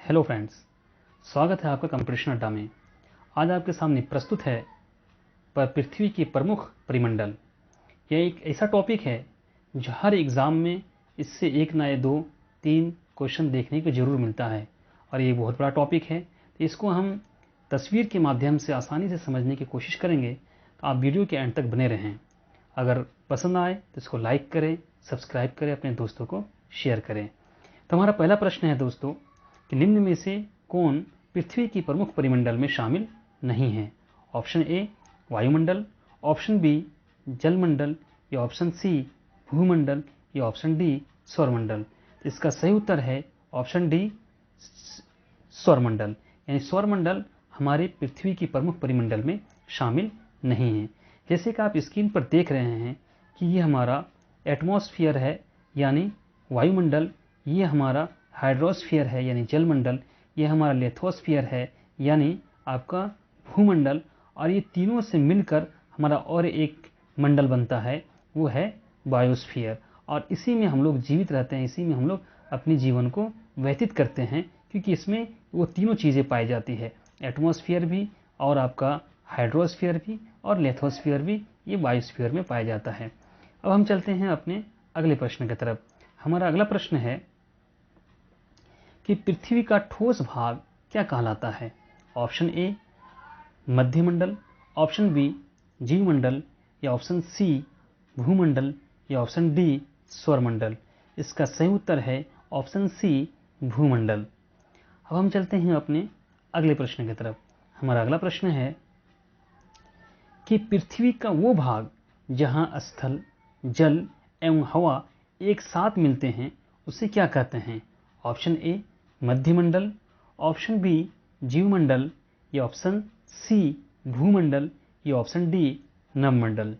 Hello friends, स्वागत है आपका कंपटीशन अड्डा में। आज आपके सामने प्रस्तुत है पर पृथ्वी के प्रमुख परिमंडल। यह एक ऐसा टॉपिक है जो हर एग्ज़ाम में इससे एक ना या 2-3 क्वेश्चन देखने को जरूर मिलता है और ये बहुत बड़ा टॉपिक है। तो इसको हम तस्वीर के माध्यम से आसानी से समझने की कोशिश करेंगे। तो आप वीडियो के एंड तक बने रहें। अगर पसंद आए तो इसको लाइक करें, सब्सक्राइब करें, अपने दोस्तों को शेयर करें। तो हमारा पहला प्रश्न है दोस्तों कि निम्न में से कौन पृथ्वी की प्रमुख परिमंडल में शामिल नहीं है। ऑप्शन ए वायुमंडल, ऑप्शन बी जलमंडल, या ऑप्शन सी भूमंडल, या ऑप्शन डी सौरमंडल। इसका सही उत्तर है ऑप्शन डी सौरमंडल। यानी सौरमंडल हमारे पृथ्वी की प्रमुख परिमंडल में शामिल नहीं है। जैसे कि आप स्क्रीन पर देख रहे हैं कि ये हमारा एटमॉस्फेयर है यानी वायुमंडल, ये हमारा हाइड्रोस्फीयर है यानी जलमंडल, ये हमारा लिथोस्फीयर है यानी आपका भूमंडल, और ये तीनों से मिलकर हमारा और एक मंडल बनता है, वो है बायोस्फीयर। और इसी में हम लोग जीवित रहते हैं, इसी में हम लोग अपने जीवन को व्यतीत करते हैं, क्योंकि इसमें वो तीनों चीज़ें पाई जाती है, एटमॉस्फेयर भी और आपका हाइड्रोस्फीयर भी और लिथोस्फीयर भी, ये बायोस्फीयर में पाया जाता है। अब हम चलते हैं अपने अगले प्रश्न की तरफ। हमारा अगला प्रश्न है कि पृथ्वी का ठोस भाग क्या कहलाता है। ऑप्शन ए मध्यमंडल, ऑप्शन बी जीवमंडल, या ऑप्शन सी भूमंडल, या ऑप्शन डी सौरमंडल। इसका सही उत्तर है ऑप्शन सी भूमंडल। अब हम चलते हैं अपने अगले प्रश्न की तरफ। हमारा अगला प्रश्न है कि पृथ्वी का वो भाग जहां स्थल, जल एवं हवा एक साथ मिलते हैं उसे क्या कहते हैं। ऑप्शन ए मध्यमंडल, ऑप्शन बी जीवमंडल, या ऑप्शन सी भूमंडल, या ऑप्शन डी नभमंडल।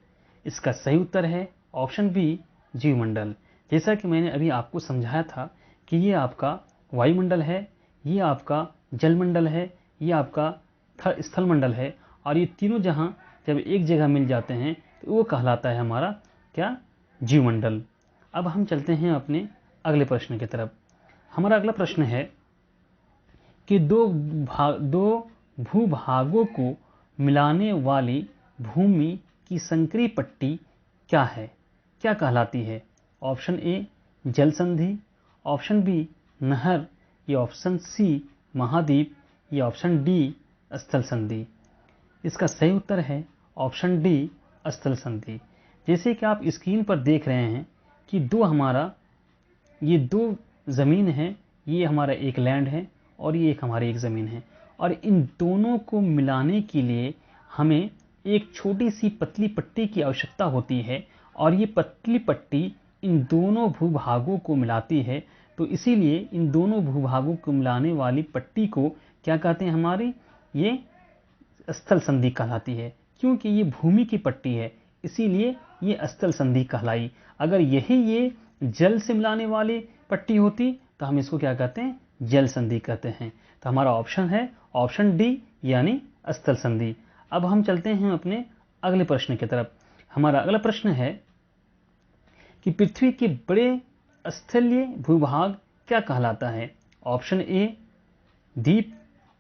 इसका सही उत्तर है ऑप्शन बी जीवमंडल। जैसा कि मैंने अभी आपको समझाया था कि ये आपका वायुमंडल है, ये आपका जलमंडल है, ये आपका स्थलमंडल है, और ये तीनों जहां जब एक जगह मिल जाते हैं तो वो कहलाता है हमारा क्या, जीवमंडल। अब हम चलते हैं अपने अगले प्रश्न की तरफ। हमारा अगला प्रश्न है कि दो भूभागों को मिलाने वाली भूमि की संकरी पट्टी क्या है, क्या कहलाती है। ऑप्शन ए जल संधि, ऑप्शन बी नहर, या ऑप्शन सी महाद्वीप, या ऑप्शन डी स्थल संधि। इसका सही उत्तर है ऑप्शन डी स्थल संधि। जैसे कि आप स्क्रीन पर देख रहे हैं कि ये दो ज़मीन है, ये हमारा एक लैंड है और ये एक हमारी एक ज़मीन है, और इन दोनों को मिलाने के लिए हमें एक छोटी सी पतली पट्टी की आवश्यकता होती है, और ये पतली पट्टी इन दोनों भूभागों को मिलाती है। तो इसीलिए इन दोनों भूभागों को मिलाने वाली पट्टी को क्या कहते हैं, हमारी ये स्थल संधि कहलाती है। क्योंकि ये भूमि की पट्टी है इसीलिए ये स्थल संधि कहलाई। अगर ये जल से मिलाने वाली पट्टी होती तो हम इसको क्या कहते हैं, जल संधि कहते हैं। तो हमारा ऑप्शन है ऑप्शन डी यानी स्थल संधि। अब हम चलते हैं अपने अगले प्रश्न की तरफ। हमारा अगला प्रश्न है कि पृथ्वी के बड़े स्थलीय भूभाग क्या कहलाता है। ऑप्शन ए द्वीप,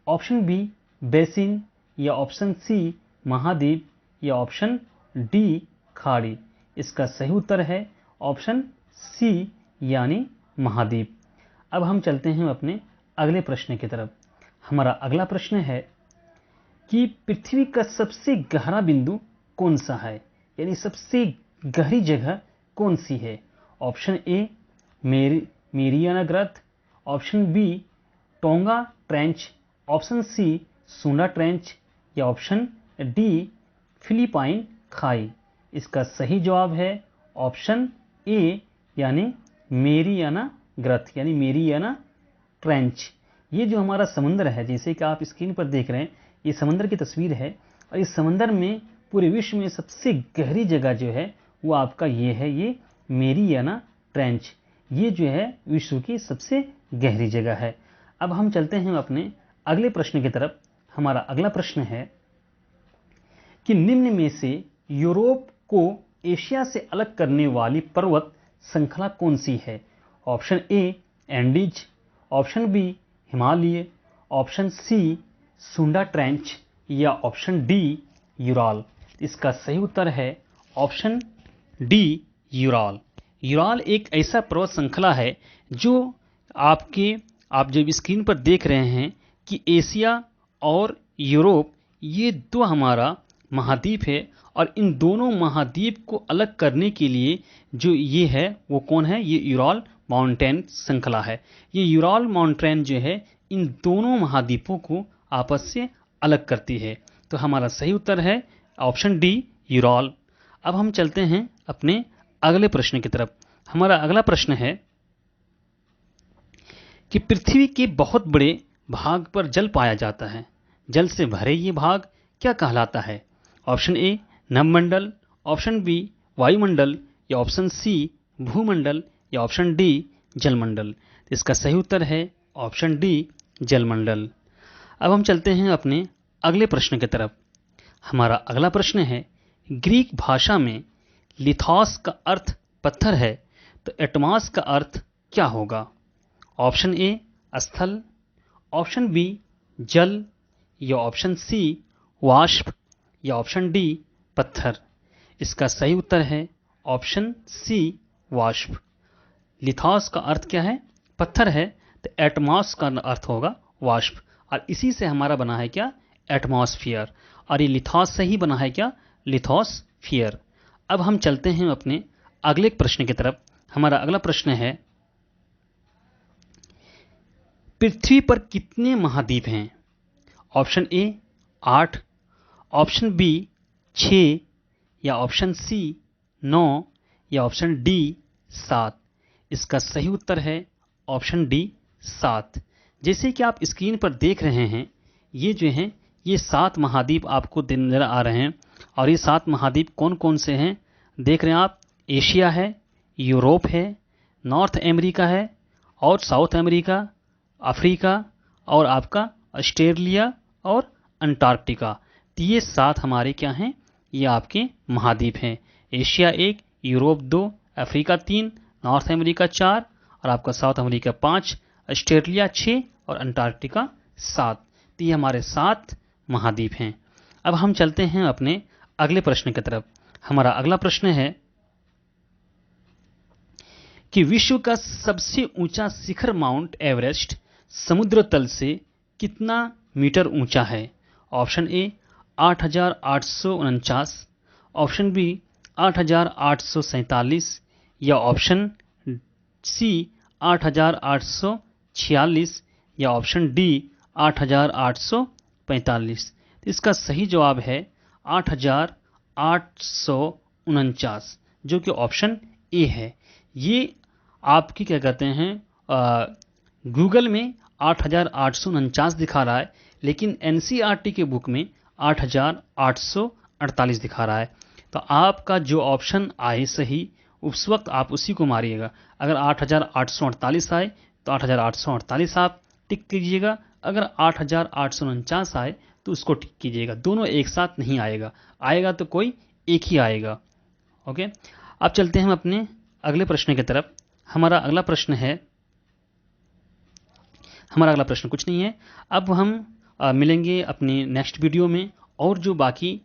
ऑप्शन बी बेसिन, या ऑप्शन सी महाद्वीप, या ऑप्शन डी खाड़ी। इसका सही उत्तर है ऑप्शन सी यानी महाद्वीप। अब हम चलते हैं अपने अगले प्रश्न की तरफ। हमारा अगला प्रश्न है कि पृथ्वी का सबसे गहरा बिंदु कौन सा है, यानी सबसे गहरी जगह कौन सी है। ऑप्शन ए मेरियाना ग्रत, option B Tonga trench, option C Sunda trench, या ऑप्शन डी फिलिपाइन खाई। इसका सही जवाब है ऑप्शन ए यानी मेरियाना ग्रत यानी मेरियाना ट्रेंच। ये जो हमारा समुद्र है, जैसे कि आप स्क्रीन पर देख रहे हैं, ये समुद्र की तस्वीर है, और इस समुद्र में पूरे विश्व में सबसे गहरी जगह जो है वो आपका ये है, ये मेरियाना ट्रेंच। ये जो है विश्व की सबसे गहरी जगह है। अब हम चलते हैं अपने अगले प्रश्न की तरफ। हमारा अगला प्रश्न है कि निम्न में से यूरोप को एशिया से अलग करने वाली पर्वत श्रृंखला कौन सी है। Option A Andes, option B Himalaya, option C Sunda trench या ऑप्शन डी यूराल। इसका सही उत्तर है ऑप्शन डी यूराल। यूराल एक ऐसा पर्वत श्रृंखला है जो आप जब स्क्रीन पर देख रहे हैं कि एशिया और यूरोप ये दो हमारा महाद्वीप है, और इन दोनों महाद्वीप को अलग करने के लिए जो ये है वो कौन है, ये यूराल माउंटेन श्रृंखला है। ये यूराल माउंटेन जो है इन दोनों महाद्वीपों को आपस से अलग करती है। तो हमारा सही उत्तर है ऑप्शन डी यूराल। अब हम चलते हैं अपने अगले प्रश्न की तरफ। हमारा अगला प्रश्न है कि पृथ्वी के बहुत बड़े भाग पर जल पाया जाता है, जल से भरे ये भाग क्या कहलाता है? ऑप्शन ए नभमंडल, ऑप्शन बी वायुमंडल, या ऑप्शन सी भूमंडल, या ऑप्शन डी जलमंडल। इसका सही उत्तर है ऑप्शन डी जलमंडल। अब हम चलते हैं अपने अगले प्रश्न की तरफ। हमारा अगला प्रश्न है ग्रीक भाषा में लिथोस का अर्थ पत्थर है, तो एटमॉस का अर्थ क्या होगा? ऑप्शन ए स्थल, ऑप्शन बी जल, या ऑप्शन सी वाष्प, या ऑप्शन डी पत्थर। इसका सही उत्तर है ऑप्शन सी वाष्प। लिथोस का अर्थ क्या है? पत्थर है, तो एटमॉस का अर्थ होगा वाष्प, और इसी से हमारा बना है क्या? एटमॉस्फियर। और ये लिथोस से ही बना है क्या? लिथोस्फियर। अब हम चलते हैं अपने अगले प्रश्न की तरफ। हमारा अगला प्रश्न है पृथ्वी पर कितने महाद्वीप हैं? ऑप्शन ए 8, ऑप्शन बी 6, या ऑप्शन सी 9, या ऑप्शन डी 7। इसका सही उत्तर है ऑप्शन डी 7। जैसे कि आप स्क्रीन पर देख रहे हैं, ये जो हैं ये 7 महाद्वीप आपको नजर आ रहे हैं। और ये 7 महाद्वीप कौन कौन से हैं देख रहे हैं आप? एशिया है, यूरोप है, नॉर्थ अमेरिका है, और साउथ अमेरिका, अफ्रीका, और आपका ऑस्ट्रेलिया और अंटार्कटिका। तो ये 7 हमारे क्या हैं? ये आपके महाद्वीप हैं। Asia 1, Europe 2, Africa 3, north America 4, और आपका साउथ अमेरिका 5, ऑस्ट्रेलिया 6, और अंटार्कटिका 7। तो ये हमारे 7 महाद्वीप हैं। अब हम चलते हैं अपने अगले प्रश्न की तरफ। हमारा अगला प्रश्न है कि विश्व का सबसे ऊंचा शिखर माउंट एवरेस्ट समुद्र तल से कितना मीटर ऊंचा है? ऑप्शन ए 8,849, ऑप्शन बी 8,847, या ऑप्शन सी 8,846, या ऑप्शन डी 8,845। इसका सही जवाब है 8,849, जो कि ऑप्शन ए है। ये आपकी क्या कहते हैं गूगल में 8,849 दिखा रहा है, लेकिन एनसीईआरटी के बुक में 8,848 दिखा रहा है। तो आपका जो ऑप्शन आए सही उस वक्त आप उसी को मारिएगा। अगर 8,848 आए तो 8,848 आप टिक कीजिएगा, अगर 8,849 आए तो उसको टिक कीजिएगा। दोनों एक साथ नहीं आएगा, आएगा तो कोई एक ही आएगा। ओके, अब चलते हैं हम अपने अगले प्रश्न की तरफ। हमारा अगला प्रश्न कुछ नहीं है। अब हम मिलेंगे अपने नेक्स्ट वीडियो में, और जो बाकी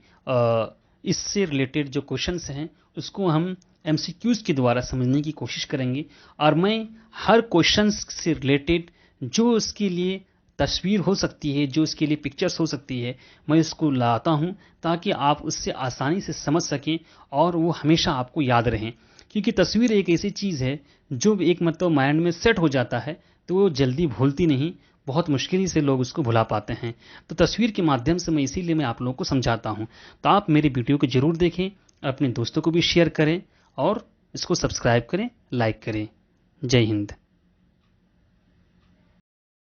इससे रिलेटेड जो क्वेश्चंस हैं उसको हम MCQs के द्वारा समझने की कोशिश करेंगे। और मैं हर क्वेश्चंस से रिलेटेड जो उसके लिए तस्वीर हो सकती है, जो उसके लिए पिक्चर्स हो सकती है, मैं उसको लाता हूं ताकि आप उससे आसानी से समझ सकें और वो हमेशा आपको याद रहें। क्योंकि तस्वीर एक ऐसी चीज़ है जो एक मतलब माइंड में सेट हो जाता है तो वो जल्दी भूलती नहीं, बहुत मुश्किल से लोग उसको भुला पाते हैं। तो तस्वीर के माध्यम से इसीलिए मैं आप लोगों को समझाता हूँ। तो आप मेरी वीडियो को जरूर देखें, अपने दोस्तों को भी शेयर करें और इसको सब्सक्राइब करें, लाइक करें। जय हिंद।